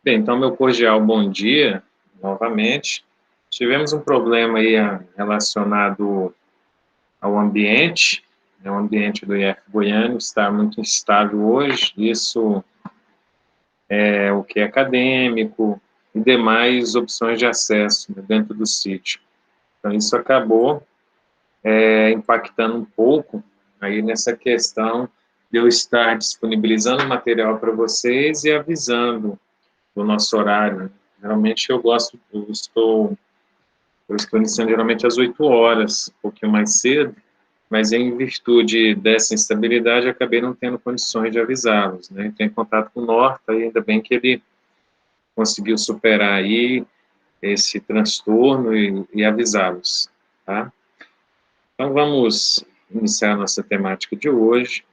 Bem, então, meu cordial bom dia, novamente. Tivemos um problema aí relacionado ao ambiente, né? O ambiente do IF Goiânia está muito instável hoje, isso é o que é acadêmico e demais opções de acesso, né, dentro do sítio. Então, isso acabou impactando um pouco aí nessa questão de eu estar disponibilizando material para vocês e avisando do nosso horário, né? Geralmente eu estou iniciando geralmente às 8 horas, um pouquinho mais cedo, mas em virtude dessa instabilidade, acabei não tendo condições de avisá-los, né? Entrei em contato com o Norta, e ainda bem que ele conseguiu superar aí esse transtorno e avisá-los, tá? Então, vamos iniciar a nossa temática de hoje.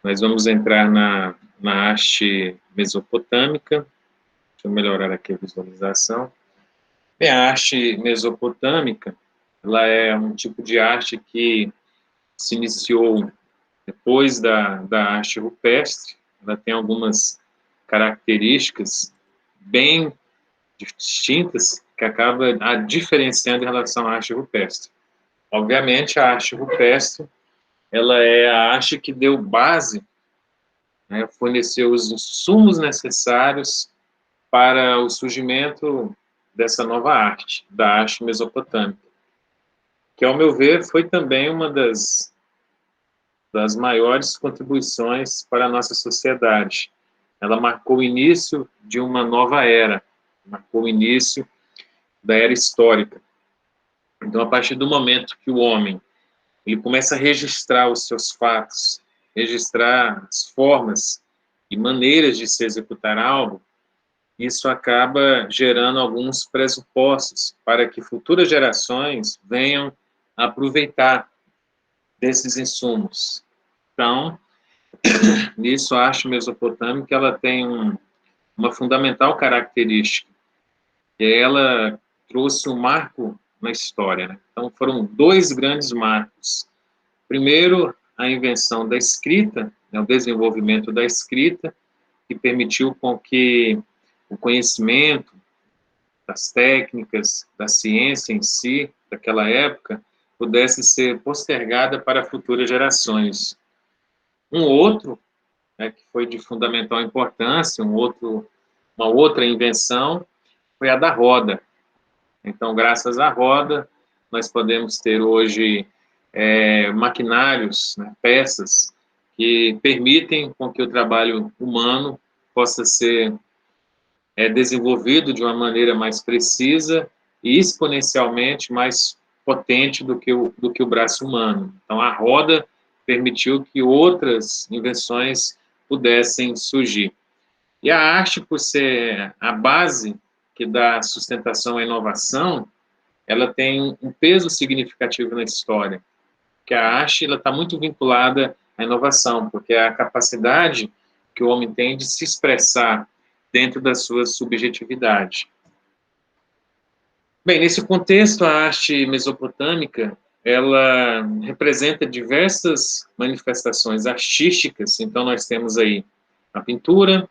Nós vamos entrar na haste mesopotâmica. Deixa eu melhorar aqui a visualização. Bem, a arte mesopotâmica, ela é um tipo de arte que se iniciou depois da arte rupestre. Ela tem algumas características bem distintas que acaba a diferenciando em relação à arte rupestre. Obviamente, a arte rupestre, ela é a arte que deu base, né, forneceu os insumos necessários para o surgimento dessa nova arte, da arte mesopotâmica, que, ao meu ver, foi também uma das maiores contribuições para a nossa sociedade. Ela marcou o início de uma nova era, marcou o início da era histórica. Então, a partir do momento que o homem ele começa a registrar os seus fatos, registrar as formas e maneiras de se executar algo, isso acaba gerando alguns pressupostos para que futuras gerações venham a aproveitar desses insumos. Então, nisso a arte mesopotâmica ela tem uma fundamental característica, que ela trouxe um marco na história, né? Então, foram dois grandes marcos. Primeiro, a invenção da escrita, né, o desenvolvimento da escrita, que permitiu com que o conhecimento das técnicas, da ciência em si, daquela época, pudesse ser postergada para futuras gerações. Um outro, né, que foi de fundamental importância, uma outra invenção, foi a da roda. Então, graças à roda, nós podemos ter hoje maquinários, né, peças, que permitem com que o trabalho humano possa ser desenvolvido de uma maneira mais precisa e exponencialmente mais potente do que o braço humano. Então, a roda permitiu que outras invenções pudessem surgir. E a arte, por ser a base que dá sustentação à inovação, ela tem um peso significativo na história, porque a arte está muito vinculada à inovação, porque é a capacidade que o homem tem de se expressar dentro da sua subjetividade. Bem, nesse contexto, a arte mesopotâmica, ela representa diversas manifestações artísticas. Então, nós temos aí a pintura,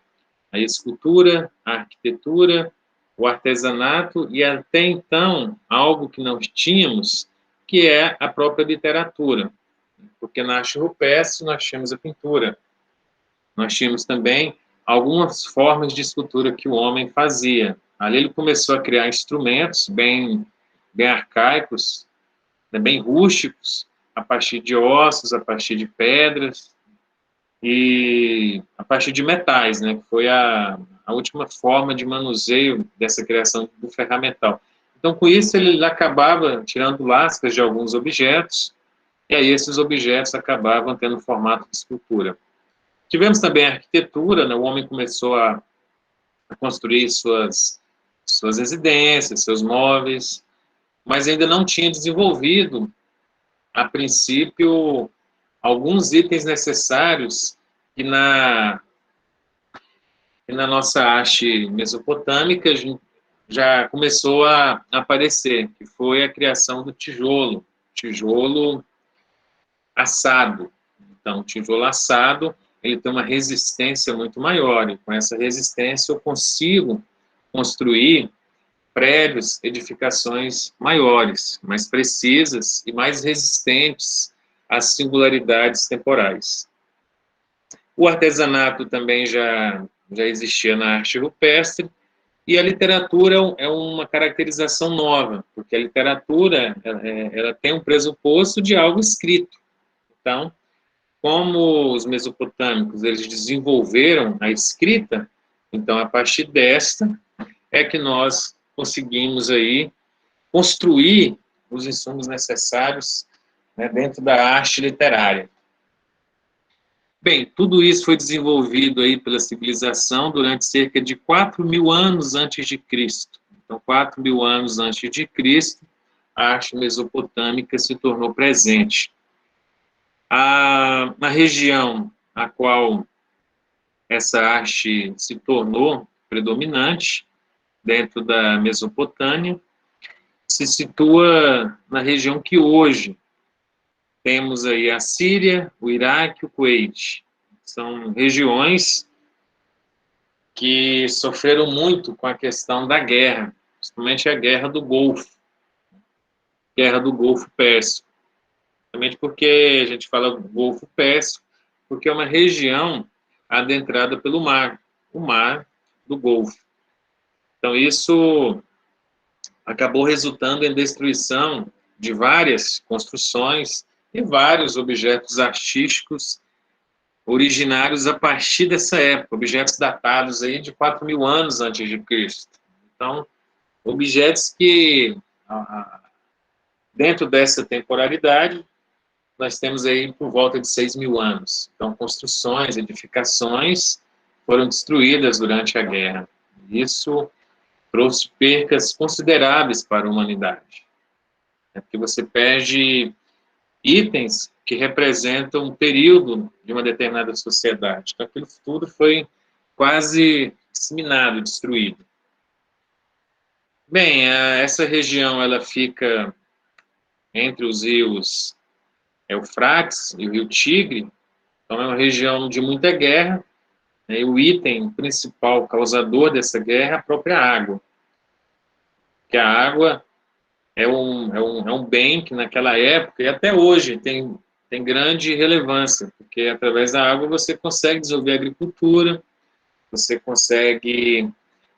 a escultura, a arquitetura, o artesanato e, até então, algo que não tínhamos, que é a própria literatura. Porque na arte rupestre nós tínhamos a pintura, nós tínhamos também algumas formas de escultura que o homem fazia. Ali ele começou a criar instrumentos bem arcaicos, né, bem rústicos, a partir de ossos, a partir de pedras e a partir de metais, né, que foi a última forma de manuseio dessa criação do ferramental. Então, com isso, ele acabava tirando lascas de alguns objetos, e aí esses objetos acabavam tendo formato de escultura. Tivemos também a arquitetura, né? O homem começou a construir suas residências, seus móveis, mas ainda não tinha desenvolvido, a princípio, alguns itens necessários que na nossa arte mesopotâmica já começou a aparecer, que foi a criação do tijolo assado. Então, tijolo assado ele tem uma resistência muito maior, e com essa resistência eu consigo construir prédios, edificações maiores, mais precisas e mais resistentes às singularidades temporais. O artesanato também já existia na arte rupestre, e a literatura é uma caracterização nova, porque a literatura ela tem um pressuposto de algo escrito. Então, como os mesopotâmicos eles desenvolveram a escrita, então a partir desta é que nós conseguimos aí construir os insumos necessários, né, dentro da arte literária. Bem, tudo isso foi desenvolvido aí pela civilização durante cerca de 4.000 anos antes de Cristo. Então, 4.000 anos antes de Cristo, a arte mesopotâmica se tornou presente. Na região a qual essa arte se tornou predominante, dentro da Mesopotâmia, se situa na região que hoje temos aí a Síria, o Iraque e o Kuwait. São regiões que sofreram muito com a questão da guerra, principalmente a Guerra do Golfo Pérsico. Principalmente porque a gente fala Golfo Pérsico, porque é uma região adentrada pelo mar, o Mar do Golfo. Então, isso acabou resultando em destruição de várias construções e vários objetos artísticos originários a partir dessa época, objetos datados aí de 4.000 anos antes de Cristo. Então, objetos que, dentro dessa temporalidade, nós temos aí por volta de 6.000 anos. Então, construções, edificações foram destruídas durante a guerra. Isso trouxe percas consideráveis para a humanidade. É porque você perde itens que representam um período de uma determinada sociedade. Então, aquilo tudo foi quase disseminado, destruído. Bem, essa região ela fica entre os rios Eufrates e o rio Tigre, então é uma região de muita guerra, né, e o item principal causador dessa guerra é a própria água. Que a água é um bem que naquela época, e até hoje, tem grande relevância, porque através da água você consegue desenvolver a agricultura, você consegue,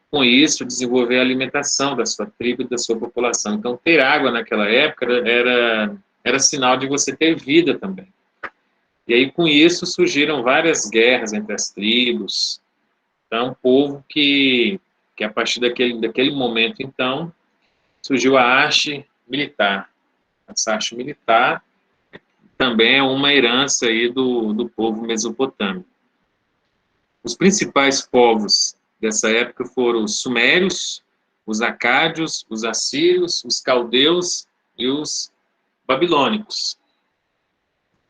com isso, desenvolver a alimentação da sua tribo e da sua população. Então, ter água naquela época era sinal de você ter vida também. E aí, com isso, surgiram várias guerras entre as tribos. Então, um povo que a partir daquele momento, então, surgiu a arte militar. Essa arte militar também é uma herança aí do povo mesopotâmico. Os principais povos dessa época foram os sumérios, os acádios, os assírios, os caldeus e os babilônicos.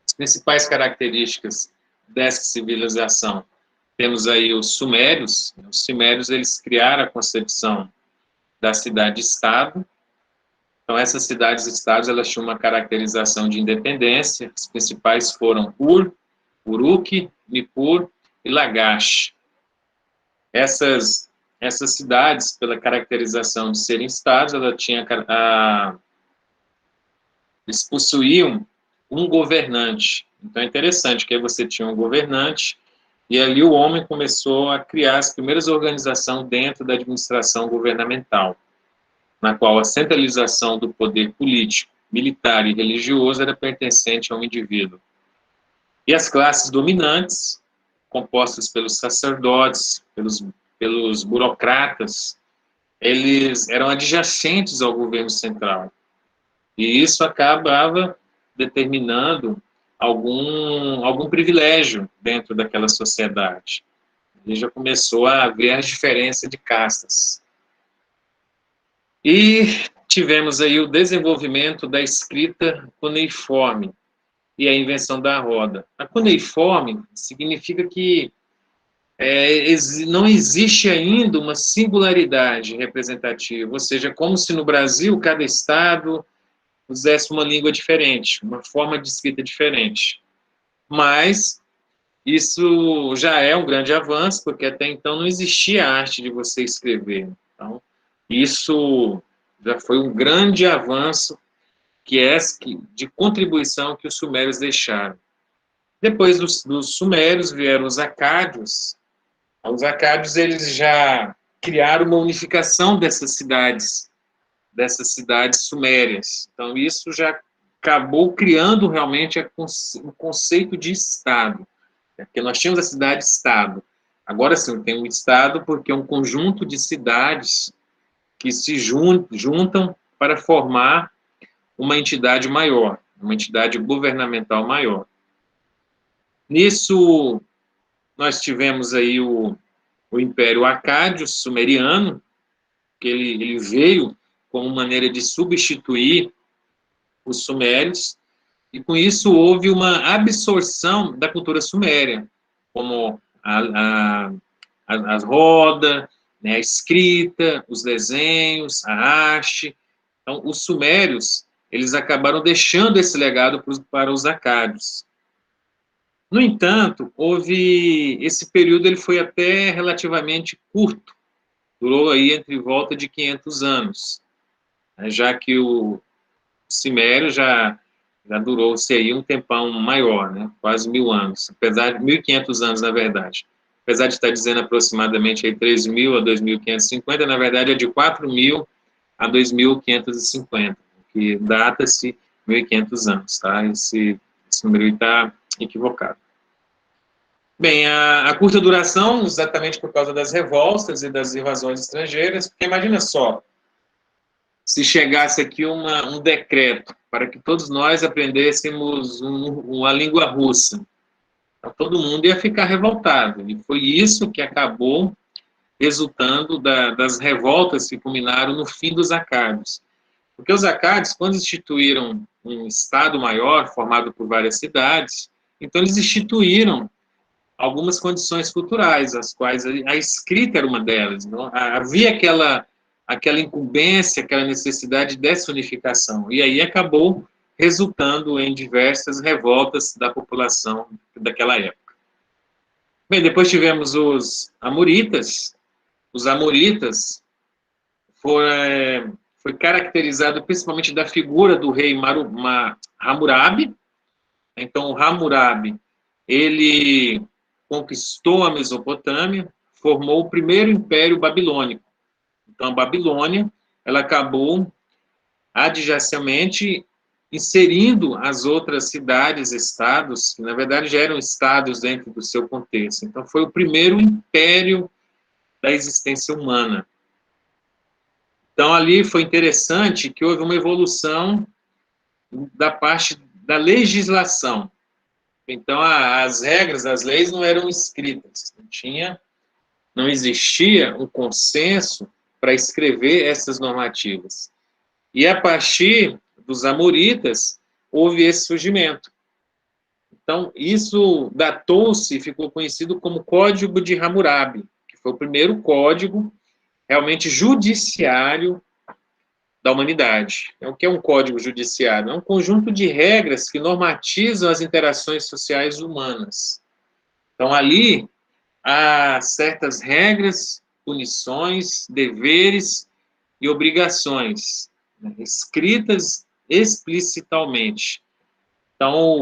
As principais características dessa civilização, temos aí os sumérios. Os sumérios eles criaram a concepção da cidade-estado. Então, essas cidades-estados, elas tinham uma caracterização de independência. As principais foram Ur, Uruk, Nippur e Lagash. Essas cidades, pela caracterização de serem estados, eles possuíam um governante. Então, é interessante que aí você tinha um governante, e ali o homem começou a criar as primeiras organizações dentro da administração governamental, na qual a centralização do poder político, militar e religioso era pertencente a um indivíduo. E as classes dominantes, compostas pelos sacerdotes, pelos burocratas, eles eram adjacentes ao governo central. E isso acabava determinando algum privilégio dentro daquela sociedade. E já começou a haver a diferença de castas. E tivemos aí o desenvolvimento da escrita cuneiforme e a invenção da roda. A cuneiforme significa que não existe ainda uma singularidade representativa, ou seja, como se no Brasil cada estado usasse uma língua diferente, uma forma de escrita diferente. Mas Isso já é um grande avanço, porque até então não existia a arte de você escrever. Então, isso já foi um grande avanço de contribuição que os sumérios deixaram. Depois dos sumérios vieram os acádios. Os acádios eles já criaram uma unificação dessas cidades sumérias. Então isso já acabou criando realmente o conceito de estado, porque nós tínhamos a cidade-estado. Agora sim, tem um estado porque é um conjunto de cidades que se juntam para formar uma entidade maior, uma entidade governamental maior. Nisso, nós tivemos aí o Império Acádio Sumeriano, que ele veio como maneira de substituir os sumérios, e com isso houve uma absorção da cultura suméria, como a roda, né, a escrita, os desenhos, a arte. Então, os sumérios, eles acabaram deixando esse legado para os acádios. No entanto, esse período ele foi até relativamente curto, durou aí entre volta de 500 anos, né, já que o Cimério já durou-se aí um tempão maior, né, quase 1000 anos, apesar de 1500 anos, na verdade. Apesar de estar dizendo aproximadamente aí 3.000 a 2.550, na verdade é de 4.000 a 2.550, que data-se 1.500 anos, tá? Esse número está equivocado. Bem, a curta duração, exatamente por causa das revoltas e das invasões estrangeiras, porque imagina só, se chegasse aqui um decreto para que todos nós aprendêssemos uma língua russa, então, todo mundo ia ficar revoltado, e foi isso que acabou resultando das revoltas que culminaram no fim dos acádios. Porque os acádios, quando instituíram um estado maior, formado por várias cidades, então eles instituíram algumas condições culturais, as quais a escrita era uma delas. Não? Havia aquela incumbência, aquela necessidade dessa unificação. E aí acabou resultando em diversas revoltas da população daquela época. Bem, depois tivemos os amoritas. Os amoritas foi caracterizado principalmente da figura do rei Hammurabi. Então, o Hammurabi, ele conquistou a Mesopotâmia, formou o primeiro império babilônico. Então, a Babilônia, ela acabou adjacente inserindo as outras cidades, estados, que na verdade já eram estados dentro do seu contexto. Então, foi o primeiro império da existência humana. Então, ali foi interessante que houve uma evolução da parte da legislação. Então, as regras, as leis não eram escritas, não existia um consenso para escrever essas normativas. E a partir dos amoritas, houve esse surgimento. Então, isso datou-se e ficou conhecido como Código de Hammurabi, que foi o primeiro código realmente judiciário da humanidade. O que é um código judiciário? É um conjunto de regras que normatizam as interações sociais humanas. Então, ali há certas regras, punições, deveres e obrigações, né, escritas explicitamente. Então, um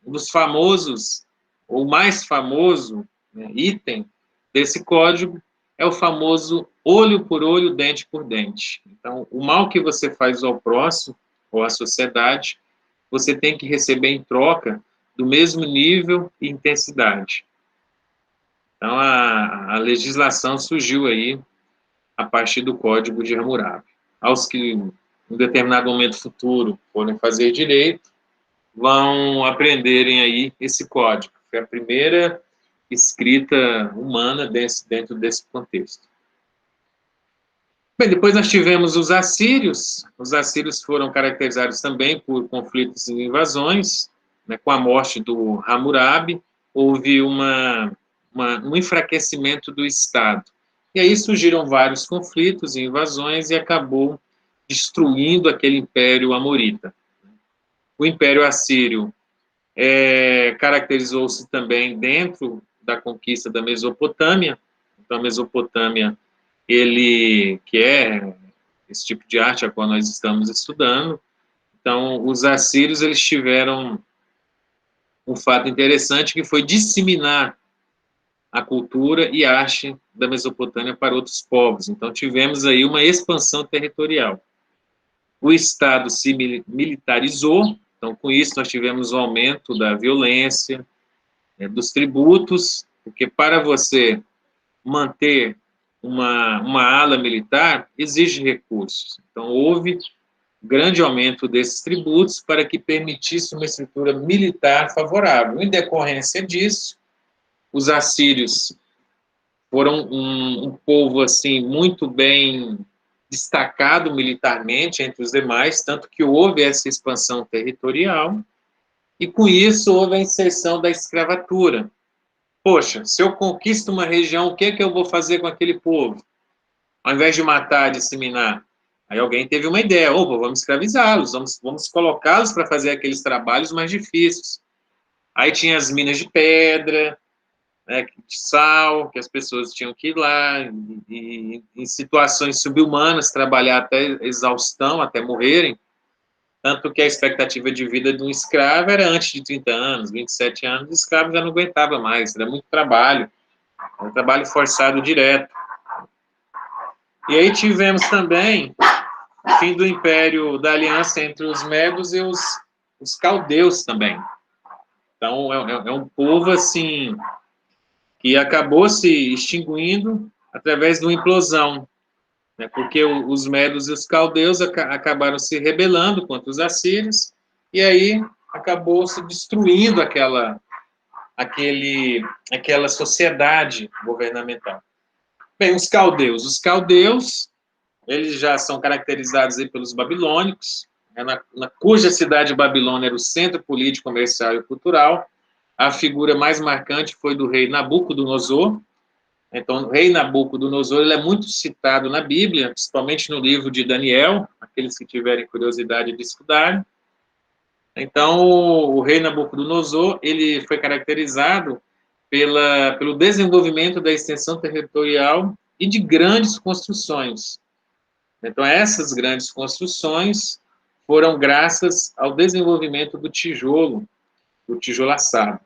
dos famosos, ou mais famoso, né, item desse código é o famoso olho por olho, dente por dente. Então, o mal que você faz ao próximo, ou à sociedade, você tem que receber em troca do mesmo nível e intensidade. Então, a legislação surgiu aí a partir do Código de Hammurabi. Aos que, em um determinado momento futuro, forem fazer direito, vão aprenderem aí esse código. Foi a primeira escrita humana dentro desse contexto. Bem, depois nós tivemos os assírios. Os assírios foram caracterizados também por conflitos e invasões. Né? Com a morte do Hammurabi, houve um enfraquecimento do Estado. E aí surgiram vários conflitos e invasões e acabou destruindo aquele império amorita. O Império Assírio Caracterizou-se também dentro da conquista da Mesopotâmia. Então, a Mesopotâmia, que é esse tipo de arte a qual nós estamos estudando. Então, os assírios, eles tiveram um fato interessante, que foi disseminar a cultura e a arte da Mesopotâmia para outros povos. Então, tivemos aí uma expansão territorial. O Estado se militarizou, então, com isso, nós tivemos o aumento da violência, dos tributos, porque para você manter uma ala militar, exige recursos. Então, houve grande aumento desses tributos para que permitisse uma estrutura militar favorável. Em decorrência disso, os assírios foram um povo assim muito bem destacado militarmente entre os demais, tanto que houve essa expansão territorial, e com isso houve a inserção da escravatura. Poxa, se eu conquisto uma região, o que é que eu vou fazer com aquele povo? Ao invés de matar, disseminar. Aí alguém teve uma ideia, opa, vamos escravizá-los, vamos colocá-los para fazer aqueles trabalhos mais difíceis. Aí tinha as minas de pedra, né, de sal, que as pessoas tinham que ir lá, e em situações subhumanas, trabalhar até exaustão, até morrerem, tanto que a expectativa de vida de um escravo era antes de 30 anos, 27 anos, o escravo já não aguentava mais, era muito trabalho, era um trabalho forçado direto. E aí tivemos também o fim do império da aliança entre os medos e os caldeus também. Então, é um povo, assim, que acabou se extinguindo através de uma implosão, né? Porque os medos e os caldeus acabaram se rebelando contra os assírios, e aí acabou se destruindo aquela sociedade governamental. Bem, os caldeus, eles já são caracterizados aí pelos babilônicos, né, cuja cidade de Babilônia era o centro político, comercial e cultural. A figura mais marcante foi do rei Nabucodonosor. Então, o rei Nabucodonosor, ele é muito citado na Bíblia, principalmente no livro de Daniel, aqueles que tiverem curiosidade de estudar. Então, o rei Nabucodonosor, ele foi caracterizado pelo desenvolvimento da extensão territorial e de grandes construções. Então, essas grandes construções foram graças ao desenvolvimento do tijolaçado.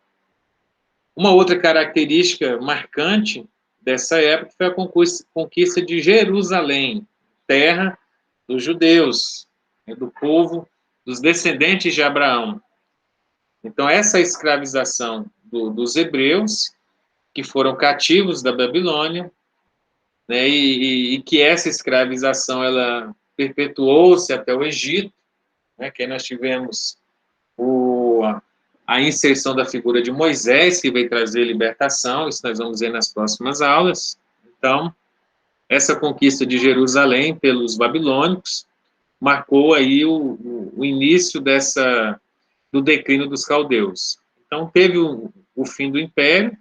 Uma outra característica marcante dessa época foi a conquista de Jerusalém, terra dos judeus, do povo, dos descendentes de Abraão. Então, essa escravização dos hebreus, que foram cativos da Babilônia, né, e que essa escravização ela perpetuou-se até o Egito, né, que aí nós tivemos a inserção da figura de Moisés, que veio trazer libertação, isso nós vamos ver nas próximas aulas. Então, essa conquista de Jerusalém pelos babilônicos marcou aí o início do declínio dos caldeus. Então, teve o fim do império,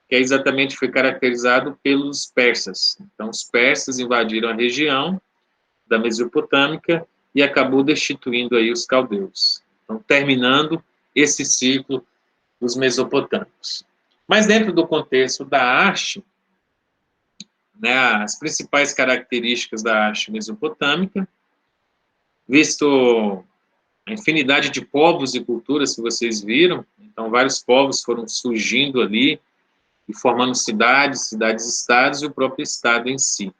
que exatamente foi caracterizado pelos persas. Então, os persas invadiram a região da Mesopotâmica e acabou destituindo aí os caldeus. Então, terminando esse ciclo dos mesopotâmicos. Mas dentro do contexto da arte, né, as principais características da arte mesopotâmica, visto a infinidade de povos e culturas que vocês viram, então vários povos foram surgindo ali e formando cidades-estados e o próprio estado em si.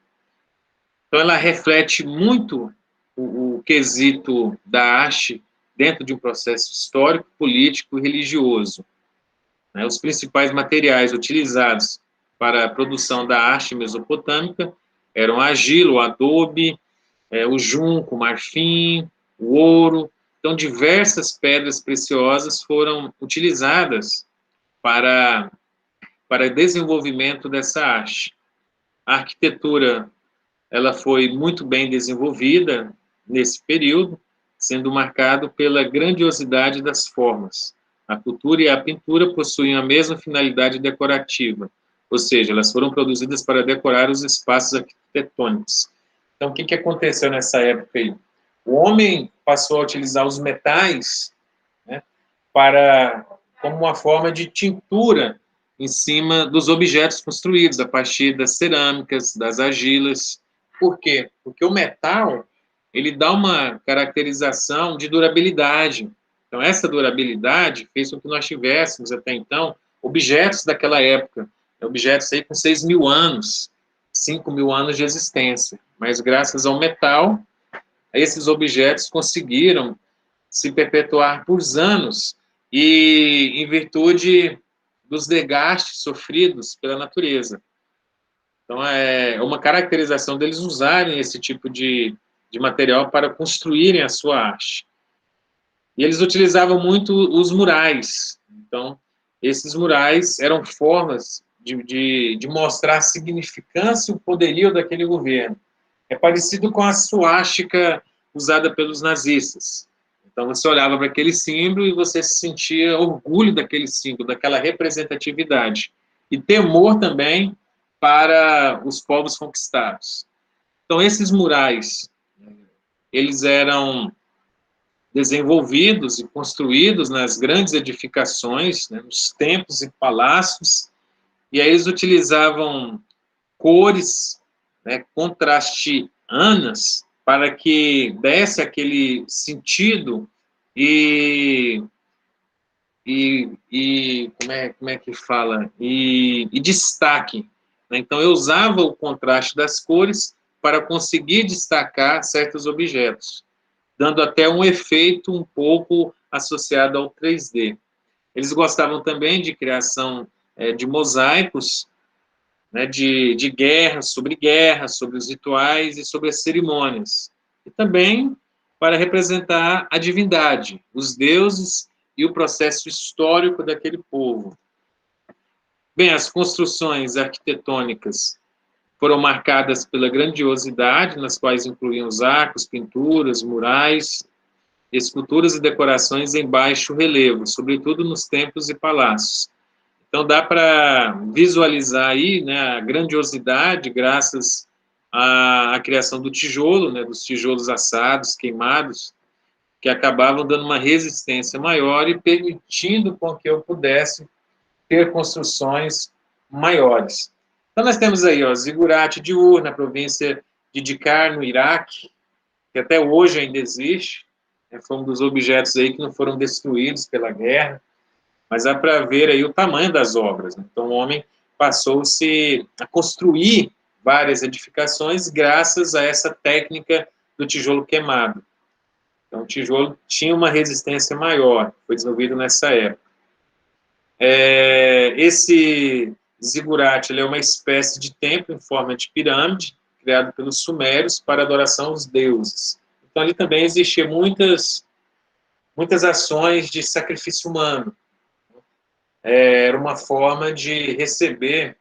Então ela reflete muito o quesito da arte dentro de um processo histórico, político e religioso. Os principais materiais utilizados para a produção da arte mesopotâmica eram a argila, o adobe, o junco, o marfim, o ouro. Então, diversas pedras preciosas foram utilizadas para desenvolvimento dessa arte. A arquitetura ela foi muito bem desenvolvida nesse período, sendo marcado pela grandiosidade das formas. A cultura e a pintura possuem a mesma finalidade decorativa, ou seja, elas foram produzidas para decorar os espaços arquitetônicos. Então, o que aconteceu nessa época aí? O homem passou a utilizar os metais, né, como uma forma de tintura em cima dos objetos construídos, a partir das cerâmicas, das argilas. Por quê? Porque o metal, ele dá uma caracterização de durabilidade. Então, essa durabilidade fez com que nós tivéssemos, até então, objetos daquela época, objetos aí com 6.000 anos, 5.000 anos de existência. Mas, graças ao metal, esses objetos conseguiram se perpetuar por anos e em virtude dos desgastes sofridos pela natureza. Então, é uma caracterização deles usarem esse tipo de material para construírem a sua arte. E eles utilizavam muito os murais. Então, esses murais eram formas de mostrar a significância e o poderio daquele governo. É parecido com a suástica usada pelos nazistas. Então, você olhava para aquele símbolo e você sentia orgulho daquele símbolo, daquela representatividade. E temor também para os povos conquistados. Então, esses murais, eles eram desenvolvidos e construídos nas grandes edificações, né, nos templos e palácios, e aí eles utilizavam cores, né, contrastianas, para que desse aquele sentido e como é que fala? E destaque. Né? Então, eu usava o contraste das cores para conseguir destacar certos objetos, dando até um efeito um pouco associado ao 3D. Eles gostavam também de criação de mosaicos, né, de guerras, sobre os rituais e sobre as cerimônias. E também para representar a divindade, os deuses e o processo histórico daquele povo. Bem, as construções arquitetônicas foram marcadas pela grandiosidade, nas quais incluíam os arcos, pinturas, murais, esculturas e decorações em baixo relevo, sobretudo nos templos e palácios. Então, dá para visualizar aí, né, a grandiosidade graças à criação do tijolo, né, dos tijolos assados, queimados, que acabavam dando uma resistência maior e permitindo com que eu pudesse ter construções maiores. Então, nós temos aí, ó, Zigurate de Ur, na província de Dikar, no Iraque, que até hoje ainda existe, né, foi um dos objetos aí que não foram destruídos pela guerra, mas dá para ver aí o tamanho das obras. Né? Então, o homem passou-se a construir várias edificações graças a essa técnica do tijolo queimado. Então, o tijolo tinha uma resistência maior, foi desenvolvido nessa época. Esse zigurate é uma espécie de templo em forma de pirâmide, criado pelos sumérios para adoração aos deuses. Então, ali também existiam muitas ações de sacrifício humano. Era uma forma de receber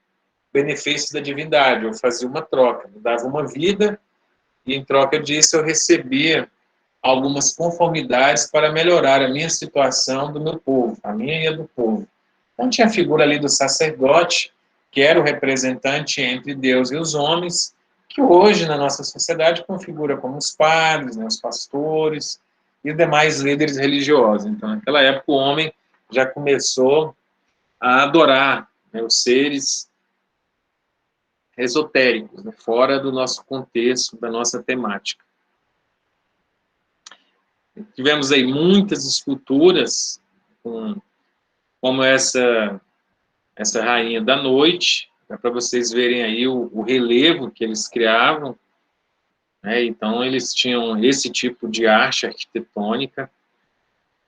benefícios da divindade. Eu fazia uma troca, eu dava uma vida e, em troca disso, eu recebia algumas conformidades para melhorar a minha situação do meu povo, a minha e a do povo. Então, tinha a figura ali do sacerdote, que era o representante entre Deus e os homens, que hoje, na nossa sociedade, configura como os padres, né, os pastores e os demais líderes religiosos. Então, naquela época, o homem já começou a adorar, né, os seres esotéricos, né, fora do nosso contexto, da nossa temática. Tivemos aí muitas esculturas, como essa Rainha da Noite, para vocês verem aí o relevo que eles criavam, né? Então, eles tinham esse tipo de arte arquitetônica.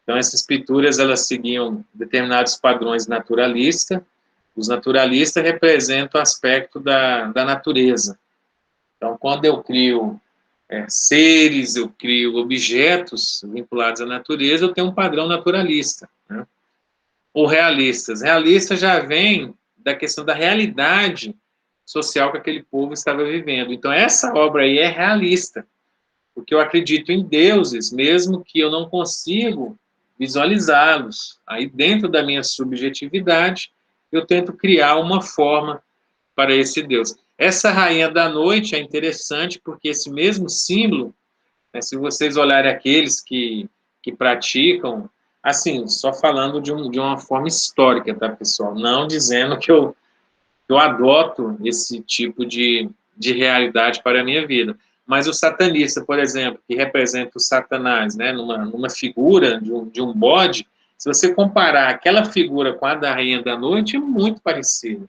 Então, essas pinturas, elas seguiam determinados padrões naturalistas. Os naturalistas representam o aspecto da natureza. Então, quando eu crio seres, eu crio objetos vinculados à natureza, eu tenho um padrão naturalista, né? Ou realistas. Realistas já vem da questão da realidade social que aquele povo estava vivendo. Então, essa obra aí é realista, porque eu acredito em deuses, mesmo que eu não consiga visualizá-los. Aí, dentro da minha subjetividade, eu tento criar uma forma para esse Deus. Essa Rainha da Noite é interessante porque esse mesmo símbolo, né, se vocês olharem aqueles que praticam Assim, só falando de uma forma histórica, tá, pessoal? Não dizendo que eu adoto esse tipo de realidade para a minha vida. Mas o satanista, por exemplo, que representa o Satanás, né, numa figura de um bode, se você comparar aquela figura com a da Rainha da Noite, é muito parecida.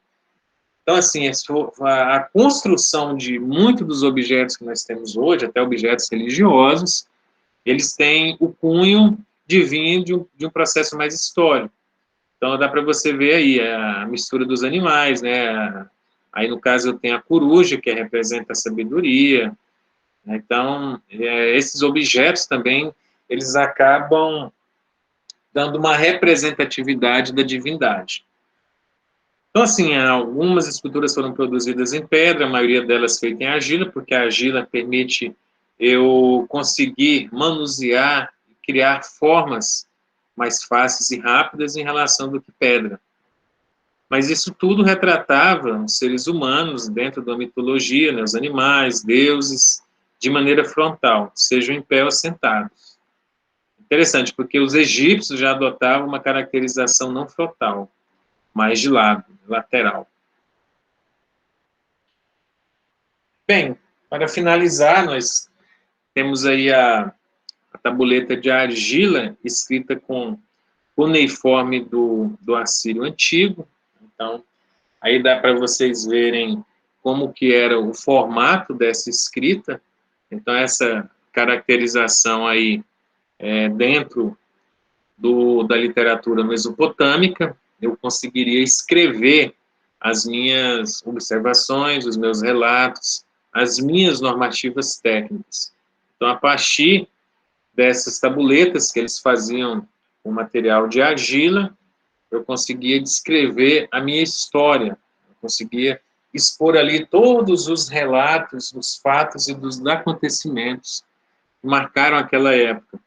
Então, assim, a construção de muitos dos objetos que nós temos hoje, até objetos religiosos, eles têm o cunho divino de um processo mais histórico. Então, dá para você ver aí a mistura dos animais, né? Aí, no caso, eu tenho a coruja, que representa a sabedoria. Né? Então, esses objetos também, eles acabam dando uma representatividade da divindade. Então, assim, algumas esculturas foram produzidas em pedra, a maioria delas feita em argila, porque a argila permite eu conseguir manusear e criar formas mais fáceis e rápidas em relação do que pedra. Mas isso tudo retratava os seres humanos dentro da mitologia, né, os animais, deuses, de maneira frontal, sejam em pé ou sentados. Interessante, porque os egípcios já adotavam uma caracterização não frontal, mas de lado, lateral. Bem, para finalizar, nós temos aí a tabuleta de argila escrita com cuneiforme do Assírio Antigo. Então, aí dá para vocês verem como que era o formato dessa escrita. Então, essa caracterização aí dentro da literatura mesopotâmica, eu conseguiria escrever as minhas observações, os meus relatos, as minhas normativas técnicas. Então, a partir dessas tabuletas que eles faziam com material de argila, eu conseguia descrever a minha história, eu conseguia expor ali todos os relatos dos fatos e dos acontecimentos que marcaram aquela época.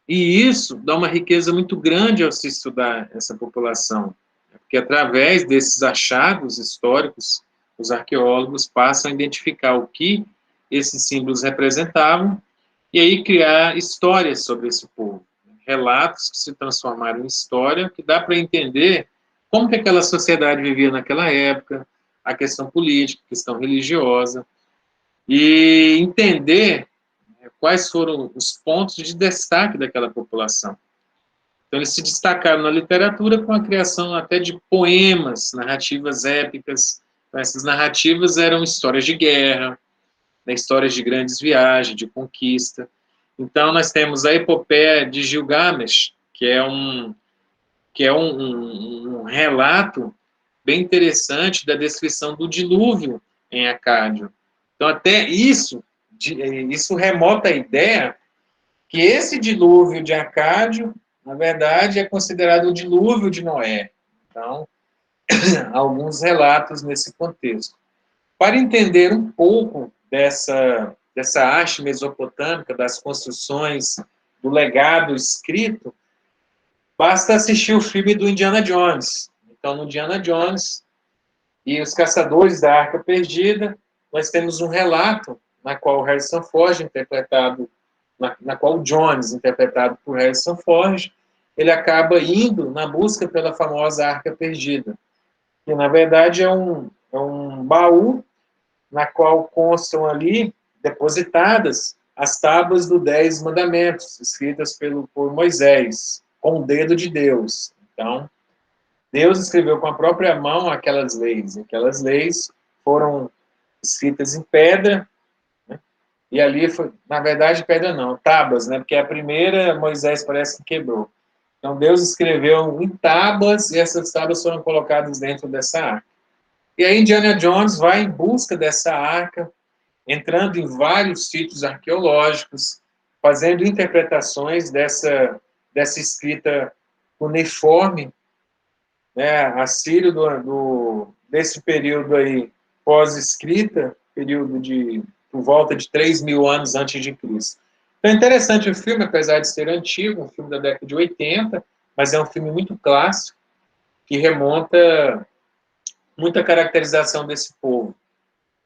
E isso dá uma riqueza muito grande ao se estudar essa população, porque através desses achados históricos, os arqueólogos passam a identificar o que esses símbolos representavam e aí criar histórias sobre esse povo, relatos que se transformaram em história, que dá para entender como que aquela sociedade vivia naquela época, a questão política, a questão religiosa, e entender quais foram os pontos de destaque daquela população. Então, eles se destacaram na literatura com a criação até de poemas, narrativas épicas. Então, essas narrativas eram histórias de guerra, né, histórias de grandes viagens, de conquista. Então, nós temos a epopeia de Gilgamesh, que é um relato bem interessante da descrição do dilúvio em Acádio. Então, até isso remota a ideia que esse dilúvio de Acádio, na verdade, é considerado o dilúvio de Noé. Então, alguns relatos nesse contexto. Para entender um pouco dessa arte mesopotâmica, das construções, do legado escrito, basta assistir o filme do Indiana Jones. Então, no Indiana Jones e os Caçadores da Arca Perdida, nós temos um relato na qual o Harrison Ford, na qual o Jones, interpretado por Harrison Ford, ele acaba indo na busca pela famosa Arca Perdida, que na verdade é um baú na qual constam ali depositadas as tábuas dos 10 mandamentos, escritas por Moisés, com o dedo de Deus. Então, Deus escreveu com a própria mão aquelas leis. Aquelas leis foram escritas em pedra, né? E ali foi, na verdade, pedra não, tábuas, né? Porque a primeira Moisés parece que quebrou. Então, Deus escreveu em tábuas e essas tábuas foram colocadas dentro dessa arca. E aí Indiana Jones vai em busca dessa arca, entrando em vários sítios arqueológicos, fazendo interpretações dessa escrita cuneiforme, né, assírio desse período aí pós-escrita, período por volta de 3.000 anos antes de Cristo. Então é interessante o filme, apesar de ser antigo, um filme da década de 80, mas é um filme muito clássico, que remonta muita caracterização desse povo,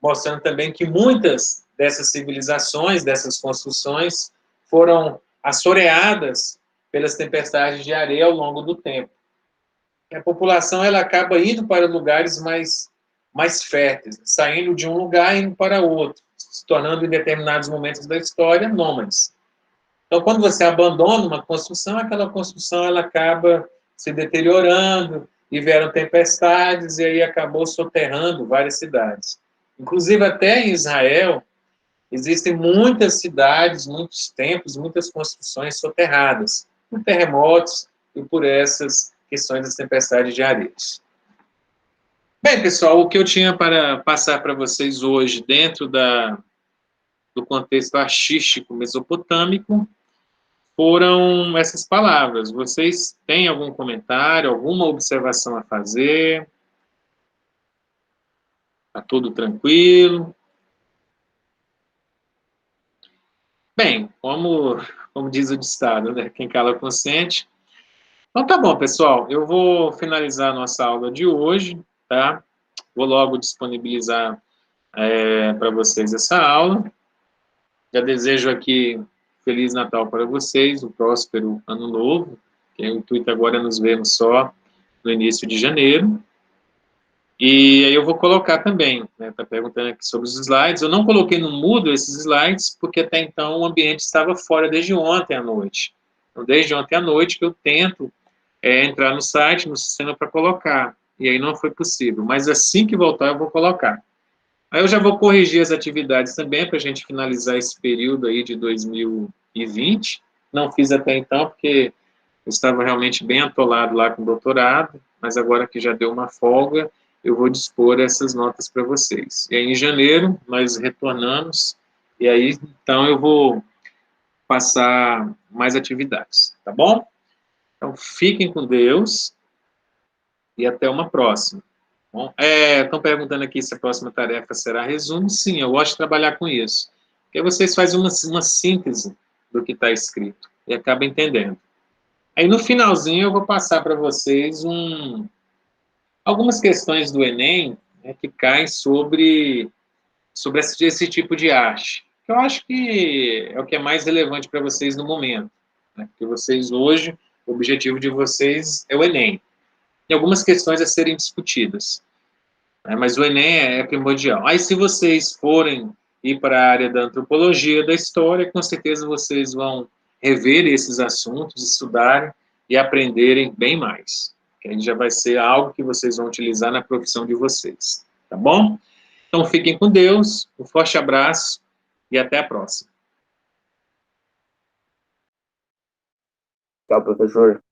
mostrando também que muitas dessas civilizações, dessas construções, foram assoreadas pelas tempestades de areia ao longo do tempo. A população ela acaba indo para lugares mais férteis, saindo de um lugar e indo para outro, se tornando em determinados momentos da história nômades. Então, quando você abandona uma construção, aquela construção ela acaba se deteriorando, e vieram tempestades, e aí acabou soterrando várias cidades. Inclusive, até em Israel, existem muitas cidades, muitos templos, muitas construções soterradas, por terremotos e por essas questões das tempestades de areias. Bem, pessoal, o que eu tinha para passar para vocês hoje, dentro do contexto artístico mesopotâmico, foram essas palavras. Vocês têm algum comentário, alguma observação a fazer? Está tudo tranquilo? Bem, como diz o ditado, né? Quem cala consente. Então tá bom, pessoal. Eu vou finalizar a nossa aula de hoje, tá? Vou logo disponibilizar para vocês essa aula. Já desejo aqui Feliz Natal para vocês, um próspero Ano Novo, que o intuito agora é nos vermos só no início de janeiro. E aí eu vou colocar também, né, tá perguntando aqui sobre os slides. Eu não coloquei no mudo esses slides, porque até então o ambiente estava fora desde ontem à noite. Então, desde ontem à noite que eu tento entrar no site, no sistema, para colocar. E aí não foi possível. Mas assim que voltar, eu vou colocar. Aí eu já vou corrigir as atividades também, para a gente finalizar esse período aí de 2020. Não fiz até então, porque eu estava realmente bem atolado lá com o doutorado, mas agora que já deu uma folga, eu vou dispor essas notas para vocês. E aí, em janeiro, nós retornamos, e aí, então, eu vou passar mais atividades, tá bom? Então, fiquem com Deus e até uma próxima. Bom, estão perguntando aqui se a próxima tarefa será resumo. Sim, eu gosto de trabalhar com isso. Porque vocês fazem uma síntese do que está escrito e acabam entendendo. Aí, no finalzinho, eu vou passar para vocês algumas questões do Enem, né, que caem sobre esse tipo de arte. Eu acho que é o que é mais relevante para vocês no momento. Né, porque vocês, hoje, o objetivo de vocês é o Enem. Tem algumas questões a serem discutidas, né, mas o Enem é primordial. Aí, se vocês forem ir para a área da antropologia, da história, com certeza vocês vão rever esses assuntos, estudarem e aprenderem bem mais. Que aí já vai ser algo que vocês vão utilizar na profissão de vocês. Tá bom? Então, fiquem com Deus, um forte abraço e até a próxima. Tchau, professor.